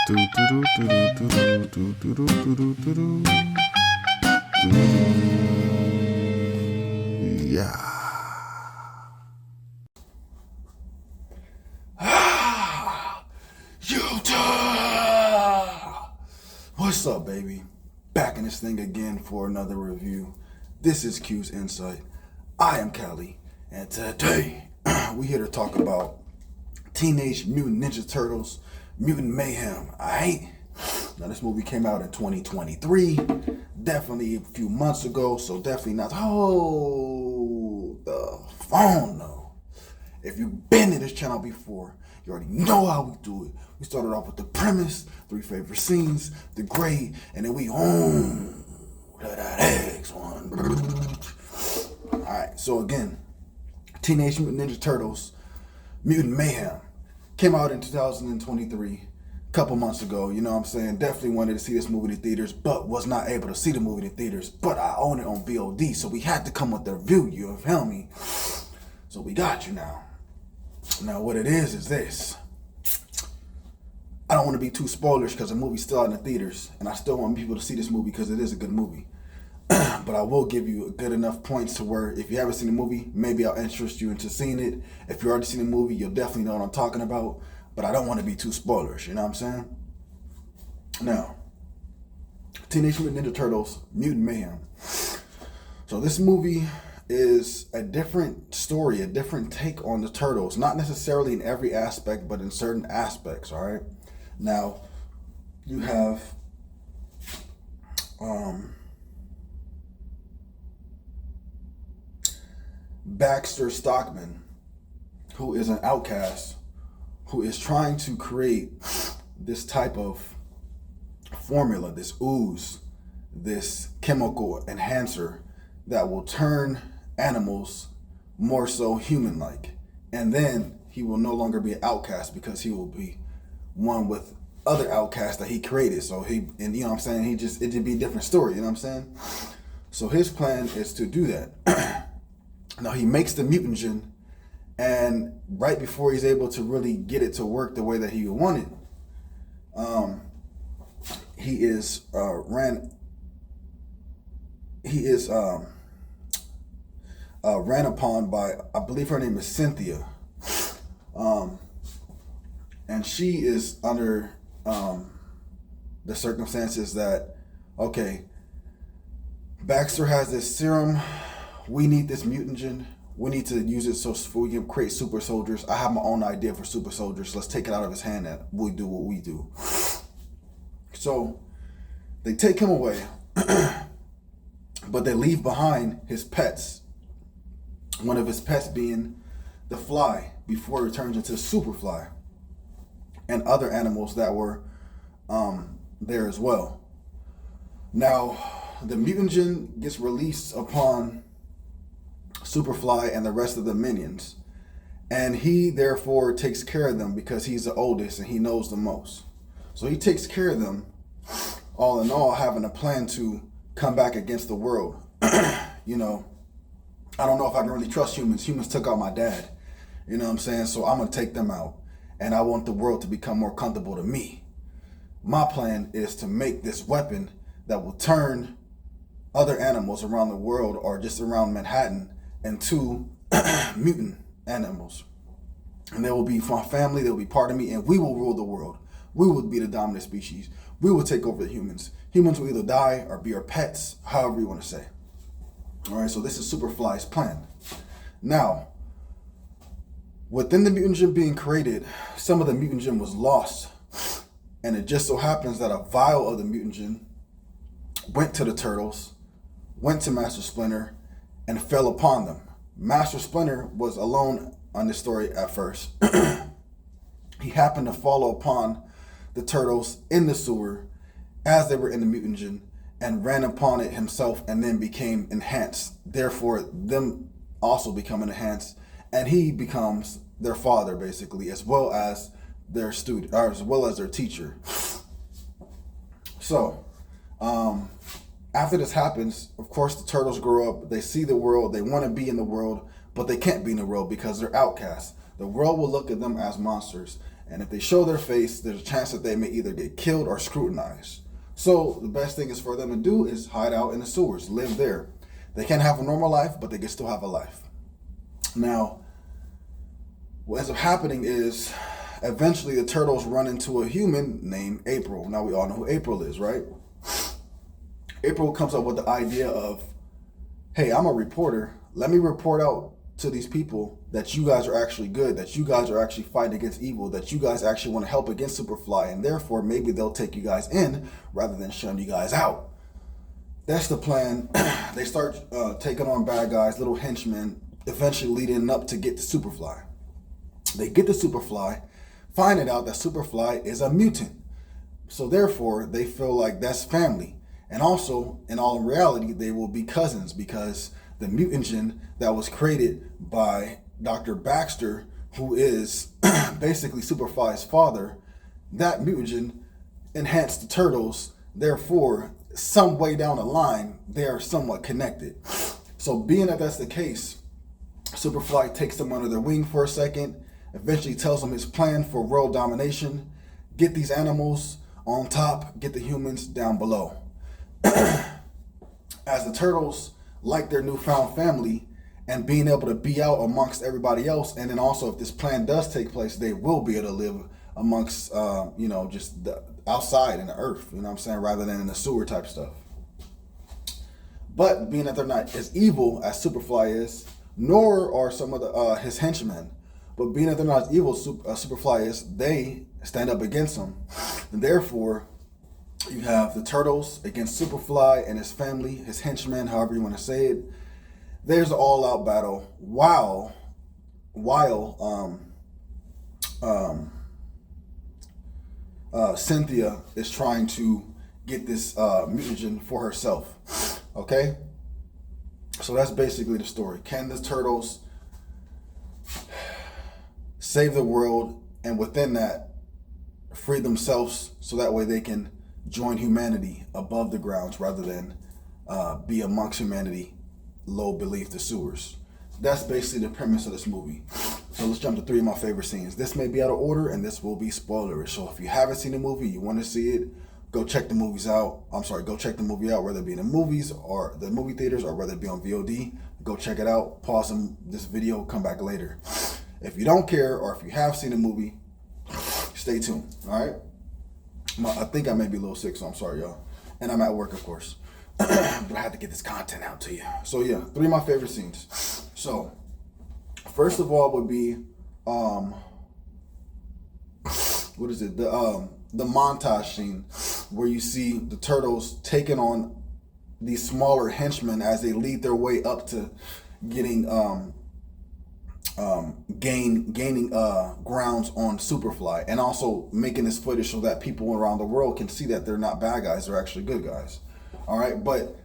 Yeah. Utah! What's up, baby? Back in this thing again for another review. This is Q's Insight. I am Callie, and today we're here to talk about Teenage Mutant Ninja Turtles, Mutant Mayhem. Alright? Now, this movie came out in 2023, definitely a few months ago, so definitely not. Hold the phone, though. If you've been to this channel before, you already know how we do it. We started off with the premise, 3 favorite scenes, the grade, and then we own that X one. Alright, so again, Teenage Mutant Ninja Turtles, Mutant Mayhem, came out in 2023, a couple months ago, you know what I'm saying? Definitely wanted to see this movie in the theaters, but was not able to see the movie in the theaters, but I own it on VOD, so we had to come with the review, you feel me? So we got you now. Now what it is this. I don't want to be too spoilers because the movie's still out in the theaters, and I still want people to see this movie because it is a good movie. But I will give you good enough points to where if you haven't seen the movie, maybe I'll interest you into seeing it. If you already seen the movie, you'll definitely know what I'm talking about. But I don't want to be too spoilers, you know what I'm saying? Now, Teenage Mutant Ninja Turtles, Mutant Mayhem. So this movie is a different story, a different take on the Turtles. Not necessarily in every aspect, but in certain aspects, all right? Now, you have Baxter Stockman, who is an outcast, who is trying to create this type of formula, this ooze, this chemical enhancer that will turn animals more so human-like. And then he will no longer be an outcast because he will be one with other outcasts that he created. So he, and you know what I'm saying, it'd be a different story, you know what I'm saying? So his plan is to do that. Now he makes the mutagen, and right before he's able to really get it to work the way that he would want it, he is ran upon by, I believe her name is Cynthia, and she is under the circumstances that, okay, Baxter has this serum. We need this mutagen. We need to use it so we can create super soldiers. I have my own idea for super soldiers. Let's take it out of his hand and we do what we do. So they take him away, but they leave behind his pets. One of his pets being the fly before it turns into Superfly, and other animals that were there as well. Now, the mutagen gets released upon Superfly and the rest of the minions, and he therefore takes care of them because he's the oldest and he knows the most. So he takes care of them, all in all, having a plan to come back against the world. You know, I don't know if I can really trust humans. Humans took out my dad, you know what I'm saying? So I'm gonna take them out, and I want the world to become more comfortable to me. My plan is to make this weapon that will turn other animals around the world or just around Manhattan into mutant animals. And they will be my family, they will be part of me, and we will rule the world. We will be the dominant species. We will take over the humans. Humans will either die or be our pets, however you want to say. All right, so this is Superfly's plan. Now, within the mutagen being created, some of the mutagen was lost. And it just so happens that a vial of the mutagen went to the Turtles, went to Master Splinter, and fell upon them. Master Splinter was alone on this story at first. He happened to follow upon the Turtles in the sewer as they were in the mutagen and ran upon it himself and then became enhanced. Therefore, them also becoming enhanced, and he becomes their father basically, as well as their student, or as well as their teacher. So, after this happens, of course, the Turtles grow up. They see the world. They want to be in the world, but they can't be in the world because they're outcasts. The world will look at them as monsters, And if they show their face, there's a chance that they may either get killed or scrutinized. So the best thing is for them to do is hide out in the sewers, live there. They can't have a normal life, but they can still have a life. Now, what ends up happening is eventually the turtles run into a human named April. Now we all know who April is, right? April comes up with the idea of, hey, I'm a reporter. Let me report out to these people that you guys are actually good, that you guys are actually fighting against evil, that you guys actually want to help against Superfly, and therefore maybe they'll take you guys in rather than shutting you guys out. That's the plan. They start taking on bad guys, little henchmen, eventually leading up to get to Superfly. They get to Superfly, finding out that Superfly is a mutant. So therefore, they feel like that's family. And also, in all reality, they will be cousins because the mutagen that was created by Dr. Baxter, who is basically Superfly's father, that mutagen enhanced the turtles. Therefore, some way down the line, they are somewhat connected. So being that that's the case, Superfly takes them under their wing for a second, eventually tells them his plan for world domination, get these animals on top, get the humans down below. As the turtles like their newfound family and being able to be out amongst everybody else, and then also if this plan does take place, they will be able to live amongst, just the outside in the earth, you know what I'm saying, rather than in the sewer type stuff. But being that they're not as evil as Superfly is, nor are some of the his henchmen, but being that they're not as evil as Superfly is, they stand up against him. And therefore, you have the turtles against Superfly and his family, his henchmen, however you want to say it. There's an all-out battle while Cynthia is trying to get this mutagen for herself. Okay? So that's basically the story. Can the turtles save the world and within that free themselves so that way they can join humanity above the grounds rather than be amongst humanity low beneath the sewers? That's basically the premise of this movie. So let's jump to 3 of my favorite scenes. This may be out of order and this will be spoilerish. So if you haven't seen the movie, you want to see it, go check the movies out. Go check the movie out, whether it be in the movies or the movie theaters or whether it be on VOD. Go check it out. Pause this video, come back later. If you don't care or if you have seen the movie, stay tuned. All right. I think I may be a little sick, so I'm sorry, y'all. And I'm at work, of course. But I had to get this content out to you. So yeah, 3 of my favorite scenes. So, first of all would be, what is it? The montage scene where you see the turtles taking on these smaller henchmen as they lead their way up to getting gaining grounds on Superfly, and also making this footage so that people around the world can see that they're not bad guys, they're actually good guys. All right, but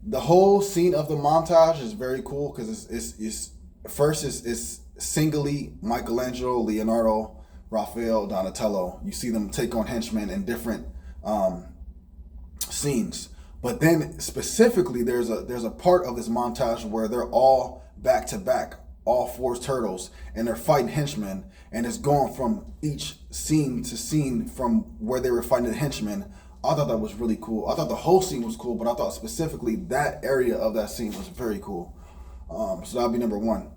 the whole scene of the montage is very cool because it's singly Michelangelo, Leonardo, Raphael, Donatello. You see them take on henchmen in different scenes, but then specifically there's a part of this montage where they're all back to back, all 4 turtles, and they're fighting henchmen, and it's going from each scene to scene from where they were fighting the henchmen. I thought that was really cool. I thought the whole scene was cool, but I thought specifically that area of that scene was very cool. So that'll be number 1.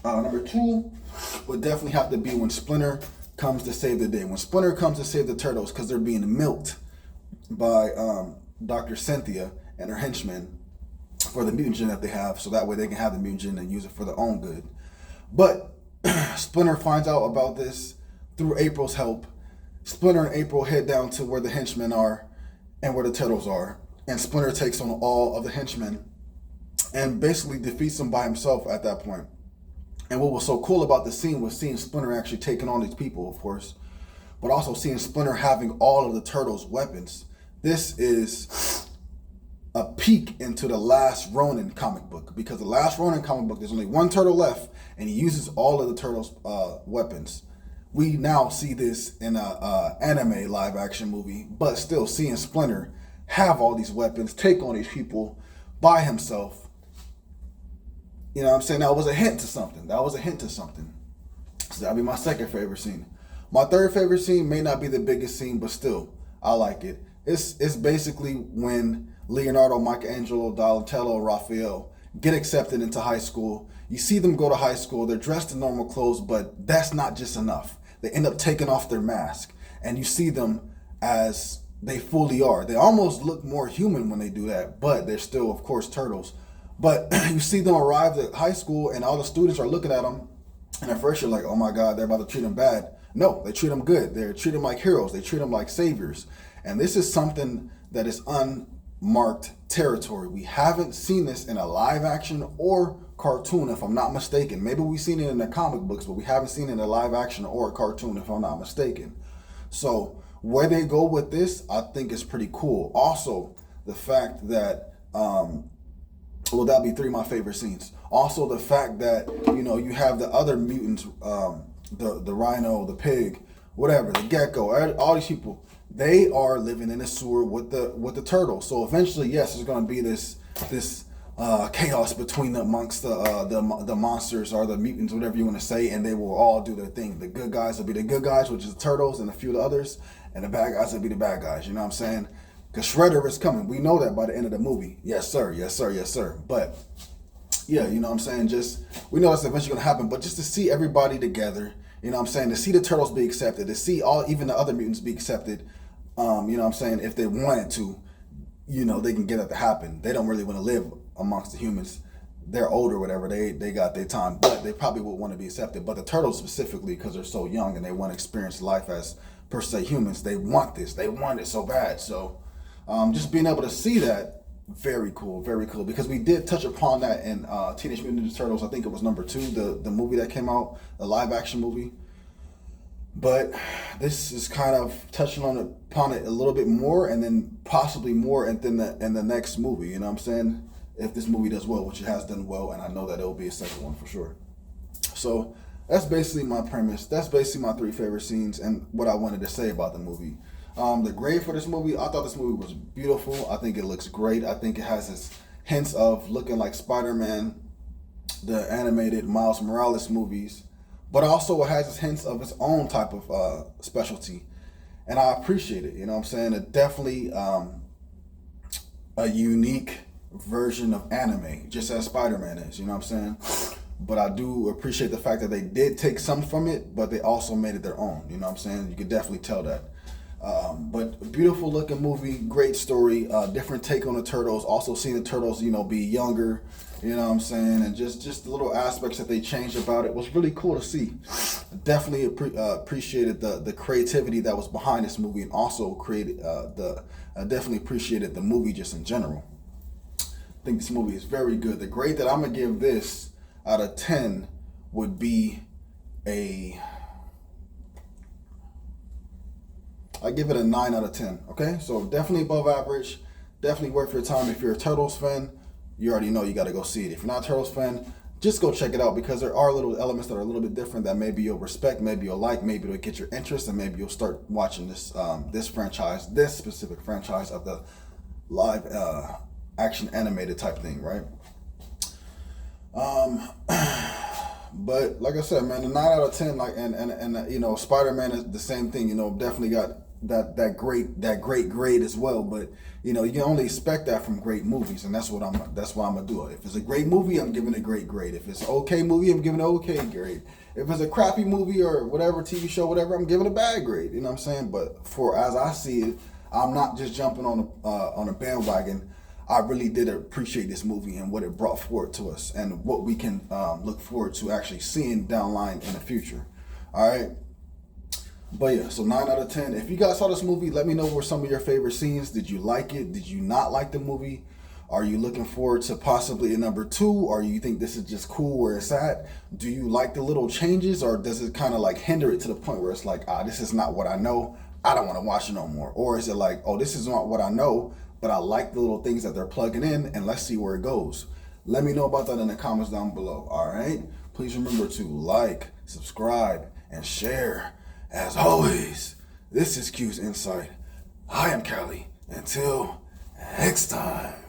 Number 2 would definitely have to be when Splinter comes to save the day. When Splinter comes to save the turtles because they're being milked by Dr. Cynthia and her henchmen for the mutagen that they have, so that way they can have the mutagen and use it for their own good. But Splinter finds out about this through April's help. Splinter and April head down to where the henchmen are and where the turtles are, and Splinter takes on all of the henchmen and basically defeats them by himself at that point. And what was so cool about the scene was seeing Splinter actually taking on these people, of course, but also seeing Splinter having all of the turtles' weapons. This is a peek into the Last Ronin comic book, because the Last Ronin comic book, there's only 1 turtle left, and he uses all of the turtles' weapons. We now see this in a anime live action movie, but still seeing Splinter have all these weapons, take on these people by himself. You know what I'm saying? That was a hint to something. So that'd be my second favorite scene. My third favorite scene may not be the biggest scene, but still, I like it. It's basically when Leonardo, Michelangelo, Donatello, and Raphael get accepted into high school. You see them go to high school. They're dressed in normal clothes, but that's not just enough. They end up taking off their mask, and you see them as they fully are. They almost look more human when they do that, but they're still, of course, turtles. But you see them arrive at high school, and all the students are looking at them, and at first you're like, oh my God, they're about to treat them bad. No, they treat them good. They treat them like heroes. They treat them like saviors. And this is something that is unmarked territory. We haven't seen this in a live action or cartoon, if I'm not mistaken. Maybe we've seen it in the comic books, but we haven't seen it in a live action or a cartoon, if I'm not mistaken. So where they go with this, I think is pretty cool. Also, the fact that, well, that'll be three of my favorite scenes. Also, the fact that, you know, you have the other mutants, the rhino, the pig, whatever, the gecko, all these people, they are living in a sewer with the turtle. So eventually, yes, there's going to be this chaos between amongst the monsters or the mutants, whatever you want to say, and they will all do their thing. The good guys will be the good guys, which is the turtles and a few of the others, and the bad guys will be the bad guys. You know what I'm saying? Because Shredder is coming. We know that by the end of the movie. Yes, sir. Yes, sir. Yes, sir. But yeah, you know what I'm saying? We know that's eventually going to happen, but just to see everybody together, you know what I'm saying? To see the turtles be accepted, to see even the other mutants be accepted, you know what I'm saying? If they wanted to, you know, they can get it to happen. They don't really want to live amongst the humans. They're older, whatever. They got their time, but they probably would want to be accepted. But the turtles specifically, because they're so young and they want to experience life as per se humans, they want this. They want it so bad. So just being able to see that, very cool, because we did touch upon that in Teenage Mutant Ninja Turtles. I think it was number 2, the movie that came out, the live action movie. But this is kind of touching upon it a little bit more, and then possibly more in the next movie. You know what I'm saying? If this movie does well, which it has done well, and I know that it will be a second one for sure. So that's basically my premise. That's basically my 3 favorite scenes and what I wanted to say about the movie. The grade for this movie, I thought this movie was beautiful. I think it looks great. I think it has its hints of looking like Spider-Man, the animated Miles Morales movies, but also it has its hints of its own type of specialty. And I appreciate it. You know what I'm saying? It definitely a unique version of anime, just as Spider-Man is. You know what I'm saying? But I do appreciate the fact that they did take some from it, but they also made it their own. You know what I'm saying? You could definitely tell that. But beautiful looking movie, great story, different take on the turtles. Also seeing the turtles, you know, be younger, you know what I'm saying, and just the little aspects that they changed about it was really cool to see. Definitely appreciated the creativity that was behind this movie, and also definitely appreciated the movie just in general. I think this movie is very good. The grade that I'm gonna give this out of 10 would be I give it a 9 out of 10. Okay, so definitely above average. Definitely worth your time. If you're a Turtles fan, you already know you got to go see it. If you're not a Turtles fan, just go check it out, because there are little elements that are a little bit different that maybe you'll respect, maybe you'll like, maybe it'll get your interest, and maybe you'll start watching this this specific franchise of the live action animated type thing, right? But like I said, man, the 9 out of 10, like, and you know, Spider-Man is the same thing. You know, definitely got that great grade as well. But you know, you can only expect that from great movies, and that's why I'm gonna do it. If it's a great movie, I'm giving it a great grade. If it's an okay movie, I'm giving it an okay grade. If it's a crappy movie or whatever, TV show, whatever, I'm giving it a bad grade. You know what I'm saying? But for as I see it, I'm not just jumping on a bandwagon. I really did appreciate this movie and what it brought forward to us, and what we can look forward to actually seeing down the line in the future. All right. But yeah, so 9 out of 10. If you guys saw this movie, let me know what some of your favorite scenes. Did you like it? Did you not like the movie? Are you looking forward to possibly a number 2? Or you think this is just cool where it's at? Do you like the little changes, or does it kind of like hinder it to the point where it's like, this is not what I know, I don't want to watch it no more? Or is it like, this is not what I know, but I like the little things that they're plugging in, and let's see where it goes? Let me know about that in the comments down below, all right? Please remember to like, subscribe, and share. As always, this is Q's Insight. I am Callie. Until next time.